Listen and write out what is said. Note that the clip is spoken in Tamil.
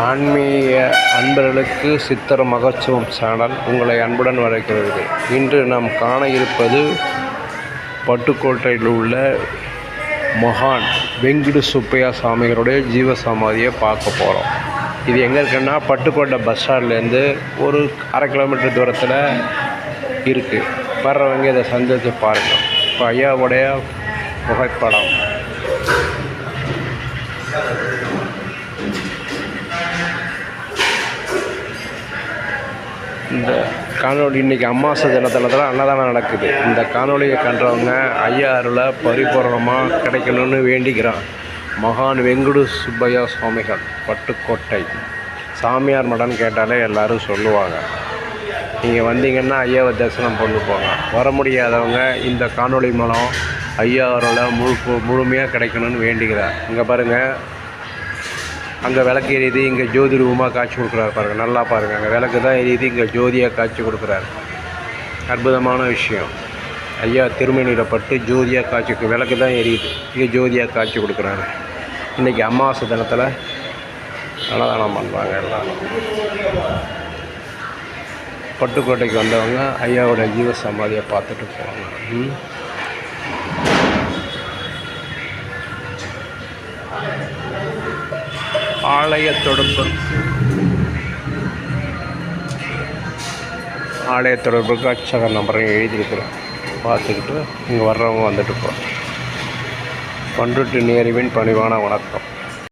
ஆன்மீக அன்பர்களுக்கு சித்தர் மகோற்சவம் சேனல் உங்களை அன்புடன் வரவேற்கிறது. இன்று நாம் காண இருப்பது பட்டுக்கோட்டையில் உள்ள மகான் வெங்கடு சுப்பையா சாமிகளுடைய ஜீவசமாதியை பார்க்க போகிறோம். இது எங்கே இருக்குன்னா பட்டுக்கோட்டை பஸ் ஸ்டாண்ட்லேருந்து ஒரு 1/2 கிலோமீட்டர் தூரத்தில் இருக்குது. வர்றவங்க இதை சந்தித்து பாருங்கள். இப்போ ஐயாவுடைய புகைப்படம். இந்த காணொலி இன்றைக்கி அமாவாசை தினத்தில் தான் அன்னதானம் நடக்குது. இந்த காணொலியை கண்டவங்க ஐயா அருளை பரிபூரணமாக கிடைக்கணும்னு வேண்டிக்கிறான். மகான் வெங்கடு சுப்பையா சுவாமிகள், பட்டுக்கோட்டை. சாமியார் மடம்னு கேட்டாலே எல்லோரும் சொல்லுவாங்க. நீங்கள் வந்தீங்கன்னா ஐயாவை தரிசனம் பண்ணி போங்க. வர முடியாதவங்க இந்த காணொலி மூலம் ஐயா அருளை முழுமையாக கிடைக்கணும்னு வேண்டிக்கிறார். இங்கே பாருங்கள், அங்கே விளக்கு எரியுது, இங்கே ஜோதி ரூபமாக காட்சி கொடுக்குறாரு பாருங்கள். நல்லா பாருங்கள், அங்கே விளக்கு தான் எரியுது, இங்கே ஜோதியாக காட்சி கொடுக்குறாரு. அற்புதமான விஷயம். ஐயா திருமணியில் பட்டு ஜோதியாக காட்சி, விளக்கு தான் எரியுது, இங்கே ஜோதியாக காட்சி கொடுக்குறாரு. இன்றைக்கி அமாவாசை தினத்தில் அன்னதானம் பண்ணுறாங்க எல்லோரும். பட்டுக்கோட்டைக்கு வந்தவங்க ஐயாவோட ஜீவ சமாதியை பார்த்துட்டு போவாங்க. ஆலய தொடர்புக்கு அச்சக நம்பரையும் எழுதியிருக்கிறேன். பார்த்துக்கிட்டு இங்கே வர்றவங்க வந்துட்டு போகிறோம். பண்ருட்டி நேருவின் பணிவான வணக்கம்.